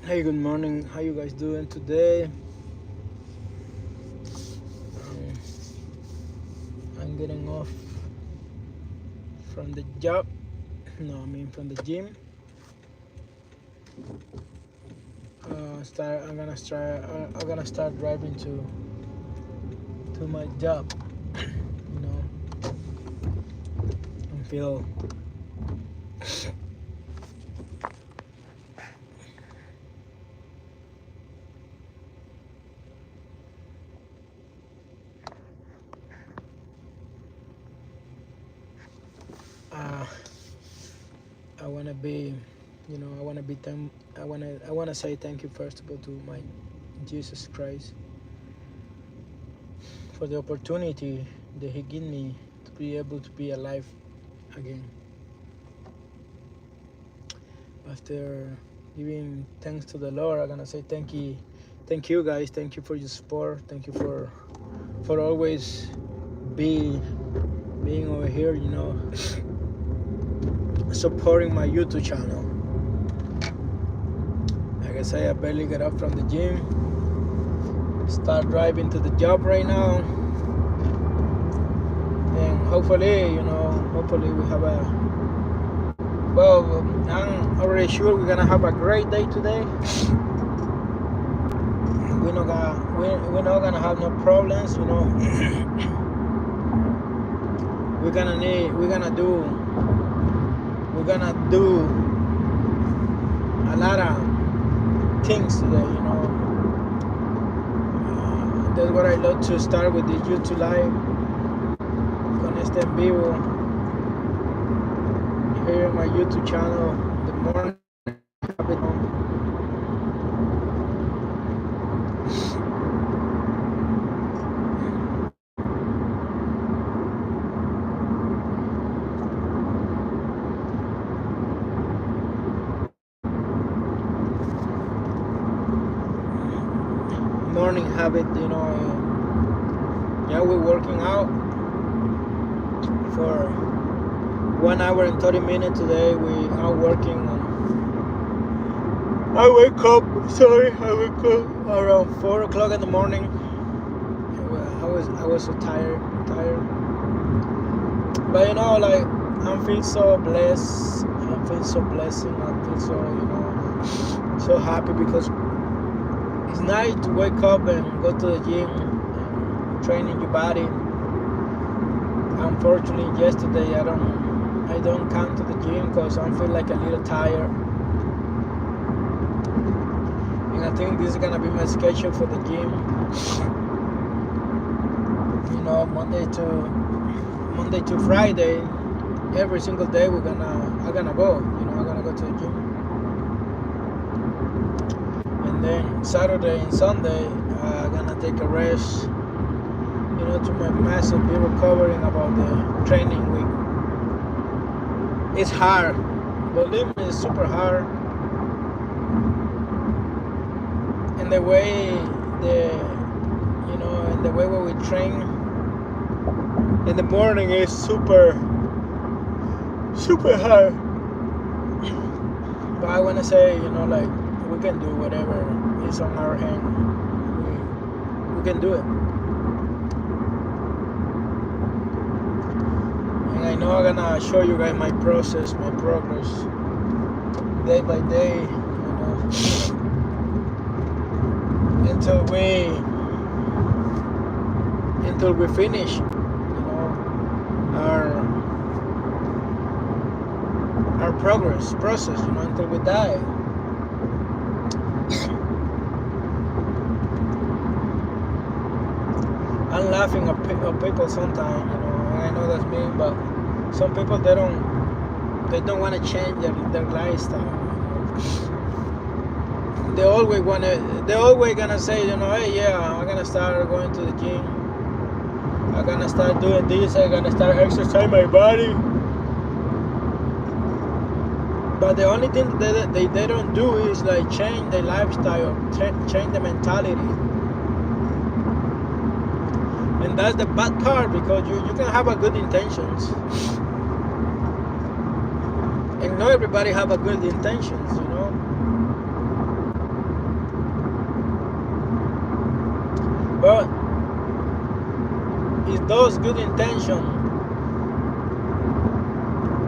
Hey, good morning. How you guys doing today? I'm getting off from the job. No, I mean from the gym. I'm gonna start driving to my job. You know, and feel. Uh, I wanna be. I wanna be. I wanna say thank you first of all to my Jesus Christ for the opportunity that He gave me to be able to be alive again. After giving thanks to the Lord, I'm gonna say thank you guys, thank you for your support, thank you for always being over here, supporting my YouTube channel. Like I say, I barely get up from the gym, start driving to the job right now, and hopefully we have I'm already sure we're gonna have a great day today. We're not gonna have no problems, we're gonna do a lot of things today. That's what I love to start with this YouTube live con este en vivo here on my YouTube channel, the Morning Habit. Morning habit, yeah, we're working out for 1 hour and 30 minutes today. We are working on. I wake up around 4 o'clock in the morning. I was so tired, but I feel so blessed. I feel so blessing. I feel so happy because it's nice to wake up and go to the gym and training your body. Unfortunately, yesterday I don't come to the gym because I feel like a little tired. And I think this is gonna be my schedule for the gym. Monday to Friday, every single day I'm gonna go. I'm gonna go to the gym. And then Saturday and Sunday, I'm gonna take a rest. To my massive be recovering about the training week. It's hard. Believe me, it's super hard. And the way where we train in the morning is super hard. But I wanna say, we can do whatever is on our hand. We can do it. And I know I'm gonna show you guys my process, my progress, day by day, until we finish, our process, until we die. I'm laughing at people sometimes, and I know that's me, but some people they don't want to change their lifestyle. They always gonna say, hey, yeah, I'm gonna start going to the gym. I'm gonna start doing this. I'm gonna start exercising my body. But the only thing that they don't do is change their lifestyle, change the mentality. And that's the bad part, because you can have a good intentions, and not everybody have a good intentions. But if those good intentions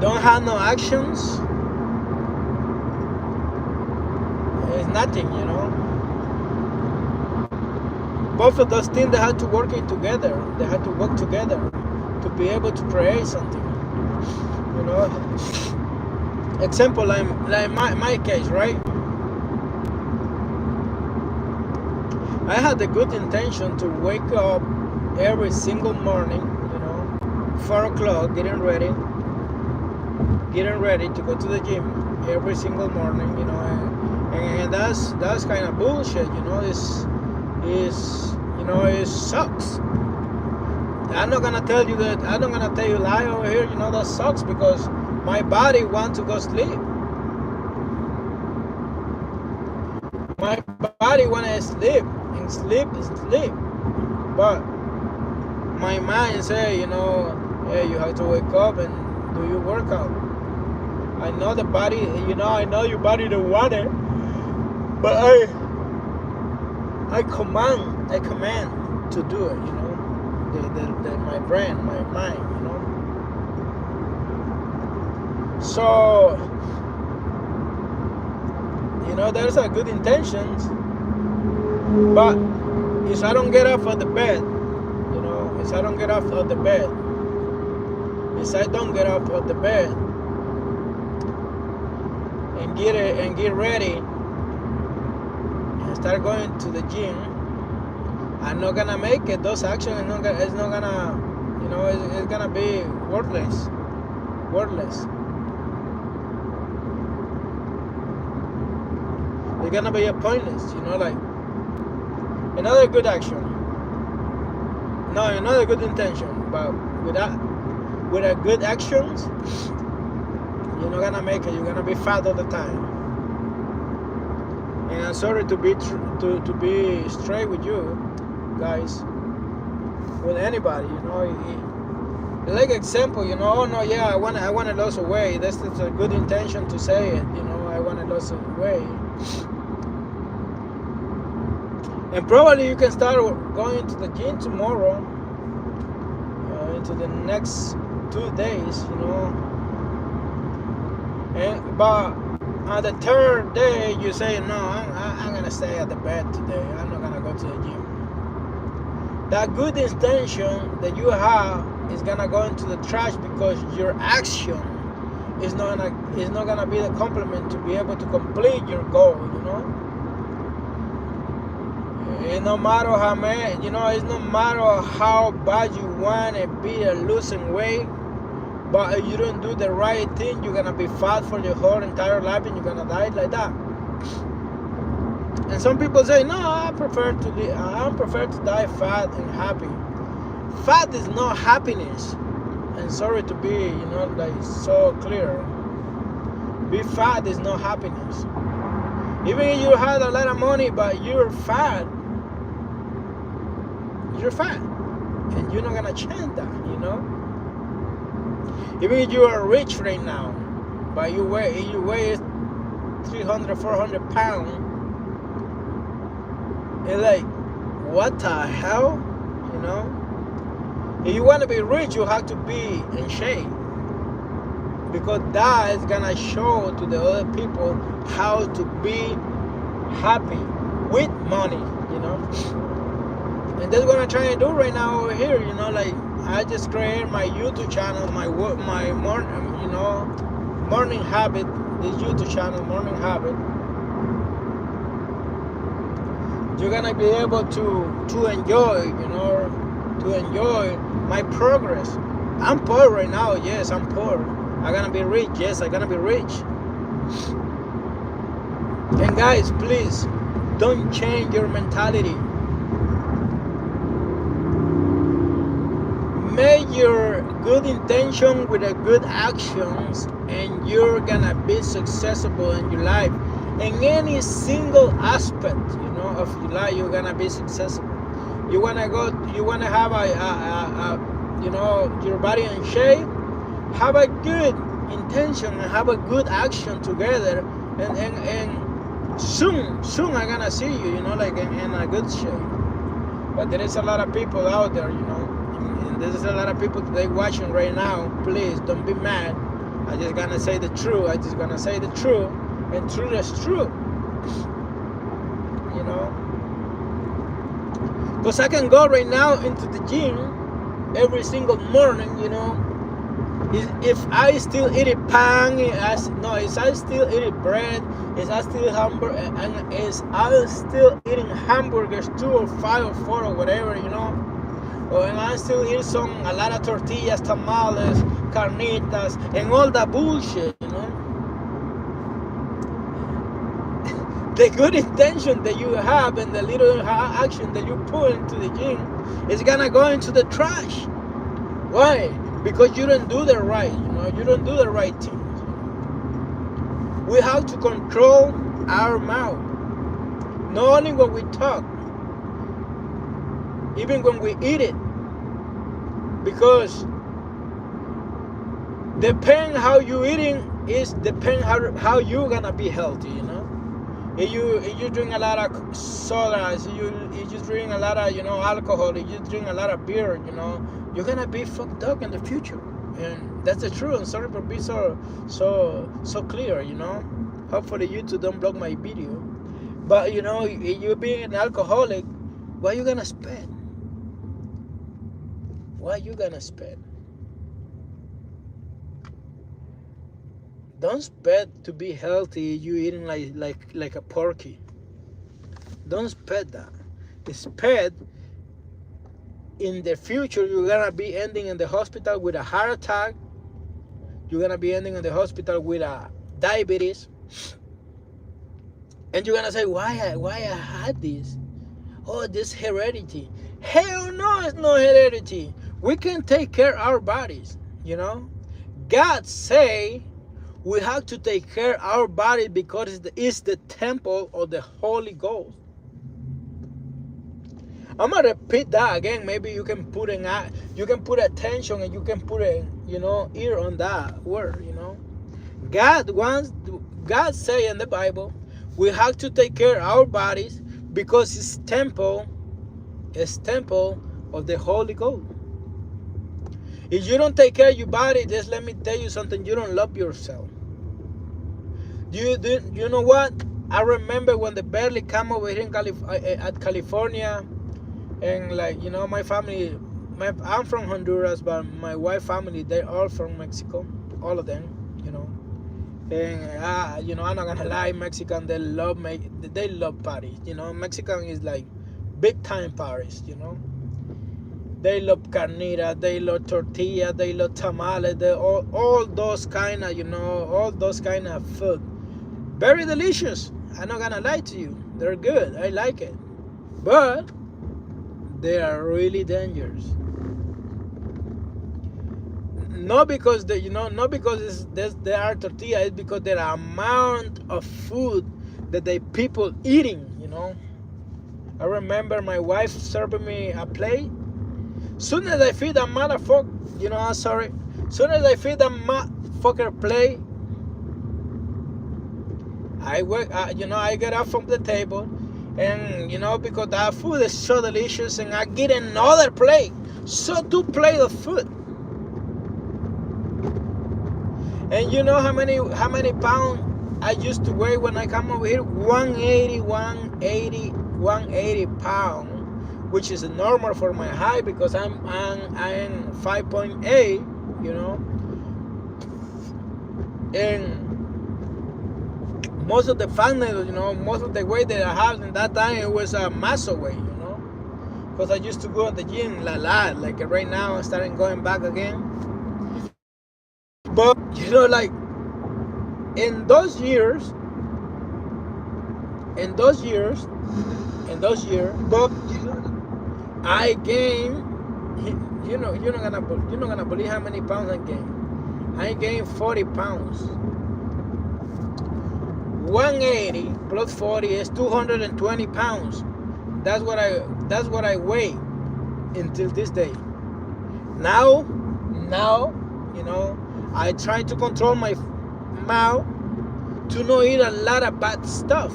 don't have no actions, it's nothing, you know. Both of those things, they had to work together. They had to work together to be able to create something, you know. Example, like my case, right? I had the good intention to wake up every single morning, you know, 4 o'clock, getting ready to go to the gym every single morning, you know, and that's kind of bullshit, you know. You know, it sucks. I'm not gonna tell you lie over here, you know. That sucks because my body wants to go sleep. My body wants to sleep, and sleep is sleep. But my mind say, you know, hey, you have to wake up and do your workout. I know the body, you know, I know your body don't want it, but I command to do it, you know. My brain, my mind, you know. So, you know, there's a good intentions, but if I don't get up of the bed, you know, if I don't get up of the bed and get ready and start going to the gym, I'm not gonna make it. Those actions, it's not gonna, you know, it's gonna be worthless. It's gonna be pointless, you know. Like another good action, no, another good intention, but with a good actions, you're not gonna make it. You're gonna be fat all the time. And I'm sorry to be straight with you guys, with anybody, you know. Like example, you know, oh no, yeah, I want to lose weight. That's a good intention to say it, you know. I want to lose weight, and probably you can start going to the gym tomorrow, into the next 2 days, you know. But on the third day, you say, no, I'm gonna stay at the bed today. I'm not gonna go to the gym. That good intention that you have is gonna go into the trash because your action is not gonna be the complement to be able to complete your goal, you know. And no matter how many, you know, it's no matter how bad you want to be losing weight, but if you don't do the right thing, you're gonna be fat for your whole entire life and you're gonna die like that. And some people say, no, I prefer to die fat and happy. Fat is not happiness. And sorry to be, you know, like so clear. Be fat is not happiness. Even if you have a lot of money, but you're fat, and you're not gonna change that, you know. Even if you are rich right now, but you weigh 300, 400 pounds, it's like, what the hell, you know? If you want to be rich, you have to be in shape, because that is gonna show to the other people how to be happy with money, you know. And that's what I'm trying to do right now over here, you know. Like, I just created my YouTube channel, my morning, you know, Morning Habit. This YouTube channel, Morning Habit. You're gonna be able to enjoy, you know, to enjoy my progress. I'm poor right now. Yes, I'm poor. I'm gonna be rich. Yes, I'm gonna be rich. And guys, please don't change your mentality. Make your good intention with a good actions, and you're gonna be successful in your life. In any single aspect, you know, of your life, you're gonna be successful. You wanna have a you know, your body in shape. Have a good intention and have a good action together, and soon I'm gonna see you, you know, like in a good shape. But there is a lot of people out there, and there's a lot of people today watching right now. Please don't be mad. I just gonna say the truth. I just gonna say the truth, and truth is true. Because I can go right now into the gym every single morning, If I still eating pan, if I still eating bread, is I still and is I still eating hamburgers 2 or 5 or 4 or whatever, or and I still eat a lot of tortillas, tamales, carnitas, and all that bullshit, The good intention that you have and the little action that you put into the gym is gonna go into the trash. Why? Because you don't do the right, you don't do the right things. We have to control our mouth. Not only when we talk, even when we eat it. Because depend how you eating is depend how you gonna be healthy, If you drink a lot of sodas, you drink a lot of alcohol, you drink a lot of beer, you're gonna be fucked up in the future, and that's the truth. I'm sorry for being so clear, Hopefully you two don't block my video, but if you being an alcoholic, what you gonna spend? What you gonna spend? Don't spend to be healthy. You eating like a porky. Don't spend that. Spend in the future. You're gonna be ending in the hospital with a heart attack. You're gonna be ending in the hospital with a diabetes, and you're gonna say, why I had this? Oh, this heredity. Hell no, it's no heredity. We can take care of our bodies. God say we have to take care of our body because it's the temple of the Holy Ghost. I'm gonna repeat that again. Maybe you can put attention and you can put ear on that word. God say in the Bible, we have to take care of our bodies because it's temple of the Holy Ghost. If you don't take care of your body, just let me tell you something. You don't love yourself. You know what? I remember when they barely come over here at California, and my family, I'm from Honduras, but my wife family, they're all from Mexico, all of them, And I'm not gonna lie, Mexican, they love parties. Mexican is like big time parties. They love carnita, they love tortilla, they love tamales, they all those kind of food. Very delicious. I'm not gonna lie to you. They're good. I like it. But they are really dangerous. Not because they are tortilla, it's because the amount of food that the people eating, I remember my wife serving me a plate. Soon as I feed that motherfucker, I'm sorry. Soon as I feed that motherfucker plate, I get up from the table, and because that food is so delicious, and I get another plate, so 2 plates of food. And you know how many pounds I used to weigh when I come over here? 180 pounds, which is normal for my height because I'm 5.8, and most of the fatness, most of the weight that I have in that time, it was a muscle weight, because I used to go at the gym a lot. Like right now, I'm starting going back again. But in those years, but I gained. You're not gonna believe how many pounds I gained. I gained 40 pounds. 180 plus 40 is 220 pounds. That's what I weigh until this day. Now, I try to control my mouth to not eat a lot of bad stuff.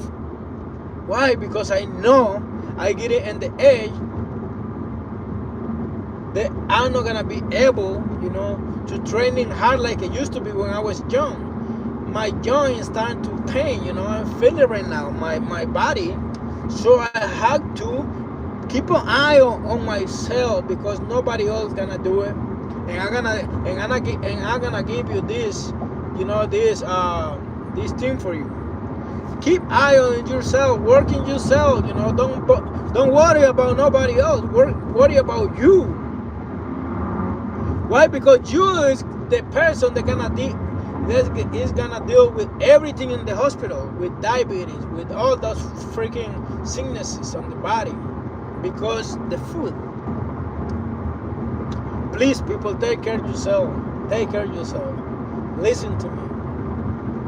Why? Because I know I get it in the age I'm not gonna be able, to training hard like it used to be when I was young. My joints starting to pain, I feel it right now, my body. So I had to keep an eye on myself because nobody else gonna do it. And I'm gonna give you this, this thing for you. Keep eye on yourself, working yourself. Don't worry about nobody else. Worry about you. Why? Because you is the person that is gonna deal with everything in the hospital, with diabetes, with all those freaking sicknesses on the body, because the food. Please, people, take care of yourself. Take care of yourself. Listen to me.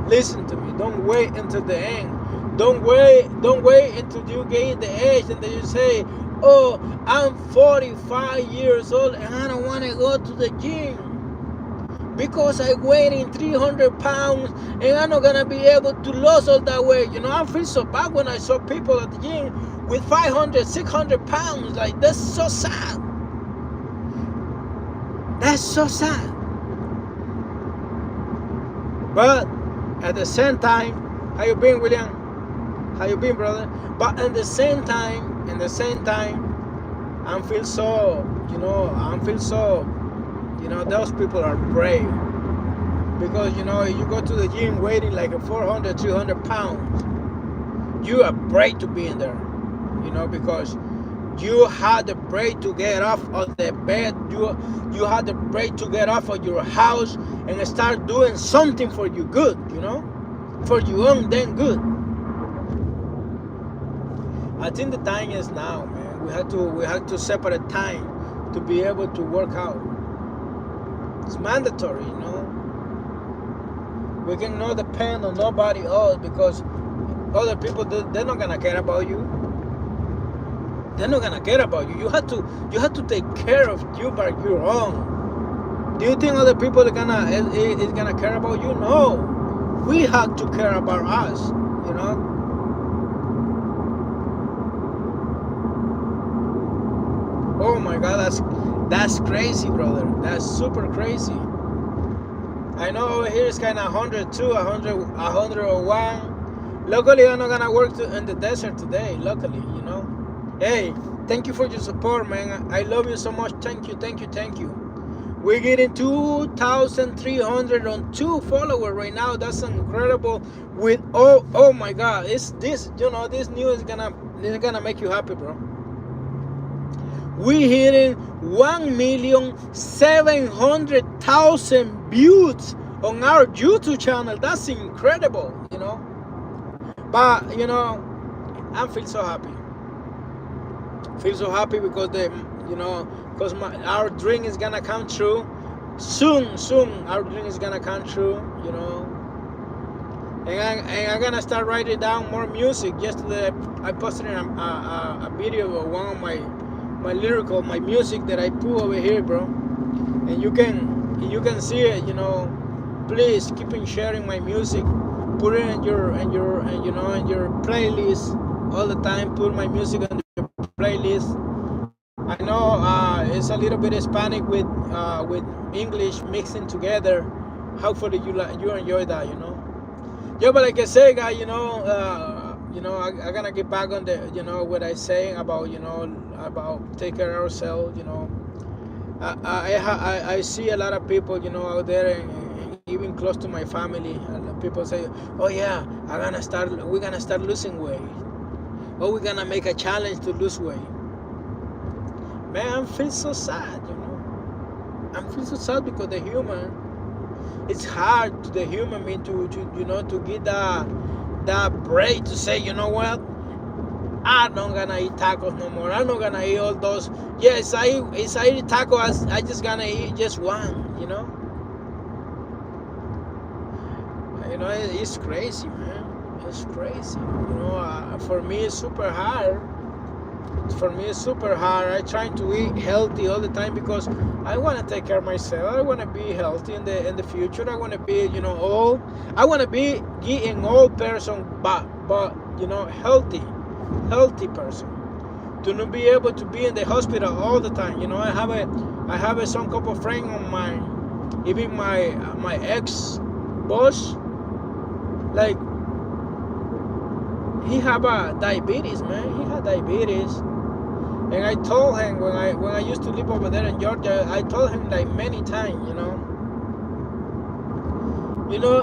Listen to me. Don't wait until the end. Don't wait until you get the age and then you say, oh, I'm 45 years old and I don't want to go to the gym because I weighing 300 pounds and I'm not going to be able to lose all that weight. I feel so bad when I saw people at the gym with 500, 600 pounds. Like, that's so sad. That's so sad. But at the same time, how you been, William? How you been, brother? But at the same time, I feel so, those people are brave. Because, you go to the gym weighing like a 400, 300 pounds. You are brave to be in there, because you had the brave to get off of the bed. You had the brave to get off of your house and start doing something for you good, for your own damn good. I think the time is now, man. We have to separate time to be able to work out. It's mandatory, We cannot depend on nobody else because other people, they're not gonna care about you. They're not gonna care about you. You have to take care of you by your own. Do you think other people is gonna care about you? No. We have to care about us, Oh my God, that's crazy, brother. That's super crazy. I know over here it's kind of 102, 101. Luckily, I'm not gonna work in the desert today. Luckily, Hey, thank you for your support, man. I love you so much. Thank you. We're getting 2,302 followers right now. That's incredible. With oh my God, it's this. This news is gonna make you happy, bro. We're hitting 1,700,000 views on our YouTube channel. That's incredible, But I feel so happy. Feel so happy because because our dream is gonna come true. Soon our dream is gonna come true, And I'm gonna start writing down more music. Yesterday I posted a video of one of my music that I put over here, bro. And you can see it, Please keep on sharing my music. Put it in your playlist all the time. Put my music on your playlist. I know it's a little bit Hispanic with English mixing together. Hopefully you enjoy that, Yeah, but like I say, guys, I'm gonna get back on the, what I say about, about take care of ourselves, I see a lot of people, out there, and even close to my family. People say, oh yeah, we're gonna start losing weight. Or we're gonna make a challenge to lose weight. Man, I feel so sad, I feel so sad because it's hard to the human being to get that break to say, you know what, I'm not gonna eat tacos no more. I'm not gonna eat all those. Yes, I eat tacos. I just gonna eat just one. It's crazy, man. It's crazy. For me, it's super hard. I try to eat healthy all the time because I want to take care of myself. I want to be healthy in the future. I want to be, old. I want to be an old person, but healthy person. to not be able to be in the hospital all the time. You know, I have some couple friends on mine, even my ex boss, like he have a diabetes, man. He had diabetes, and I told him when I used to live over there in Georgia, I told him like many times,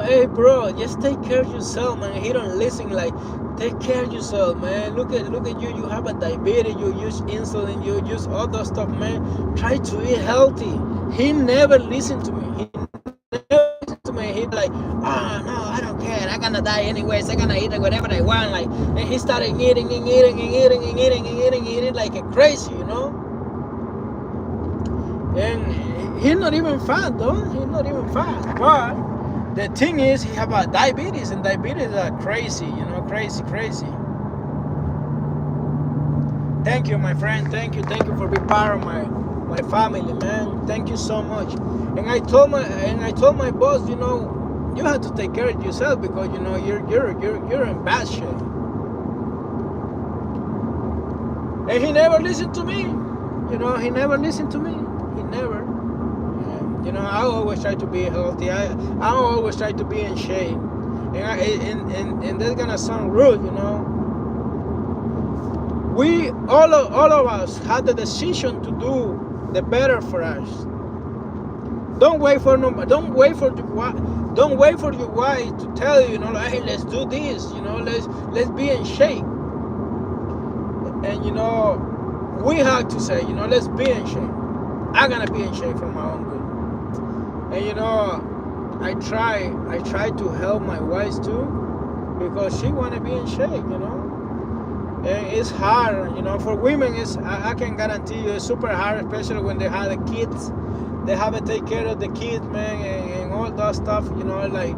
hey bro, just take care of yourself, man. He don't listen. Like, take care of yourself, man. Look at you. You have a diabetes. You use insulin. You use all that stuff, man. Try to eat healthy. He never listened to me. He never listened to me. He like, oh no, I don't care. I'm gonna die anyways. I'm gonna eat whatever I want. Like, and he started eating like a crazy, And he's not even fat, though. He's not even fat, but the thing is, he have a diabetes, and diabetes are crazy, crazy. Thank you, my friend. Thank you for being part of my family, man. Thank you so much. And I told my boss, you have to take care of yourself because you're in bad shape. And he never listened to me. He never listened to me. He never. I always try to be healthy. I always try to be in shape. And that's gonna sound rude, We all of us had the decision to do the better for us. Don't wait for your wife to tell you, hey, let's do this, let's be in shape. And we have to say, let's be in shape. I'm gonna be in shape for my own good. And I try to help my wife too, because she wanna be in shape, And it's hard, for women. I can guarantee you, it's super hard, especially when they have the kids. They have to take care of the kids, man, and all that stuff. Like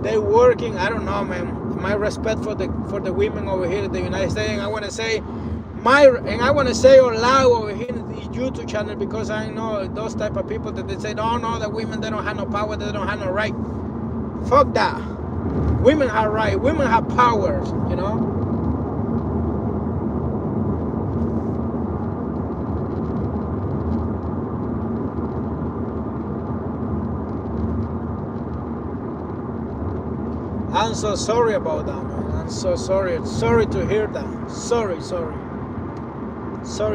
they working. I don't know, man. My respect for the women over here in the United States. And I want to say out loud over here in the YouTube channel, because I know those type of people that they say, no, the women, they don't have no power, they don't have no right. Fuck that. Women have right. Women have powers. I'm so sorry about that, man. I'm so sorry. Sorry to hear that. Sorry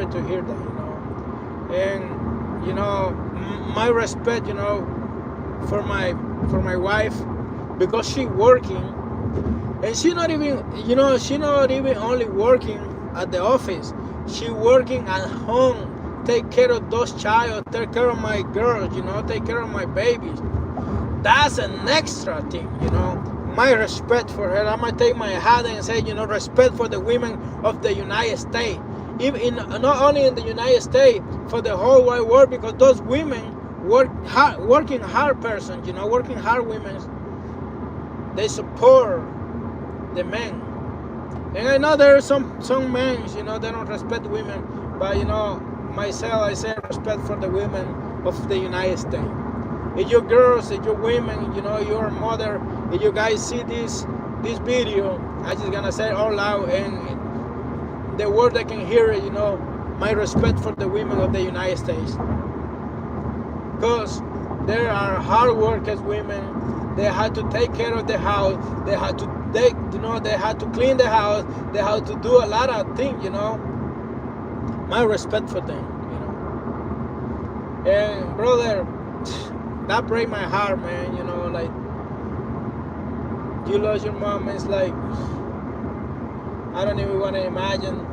to hear that, And my respect, for my wife, because she working, and she not even only working at the office. She working at home, take care of those child, take care of my girls, take care of my babies. That's an extra thing, My respect for her. I'm gonna take my hat and say, respect for the women of the United States. Even not only in the United States, for the whole wide world, because those women working hard persons, working hard women, they support the men. And I know there are some men, they don't respect women, but myself, I say respect for the women of the United States. If you're girls, if you're women, you're a mother, if you guys see this video, I just gonna say it all loud, and the word I can hear it, my respect for the women of the United States. Because there are hard workers women. They had to take care of the house. They had to clean the house. They had to do a lot of things, My respect for them, And brother, that break my heart, man. Like you lost your mom. It's like I don't even want to imagine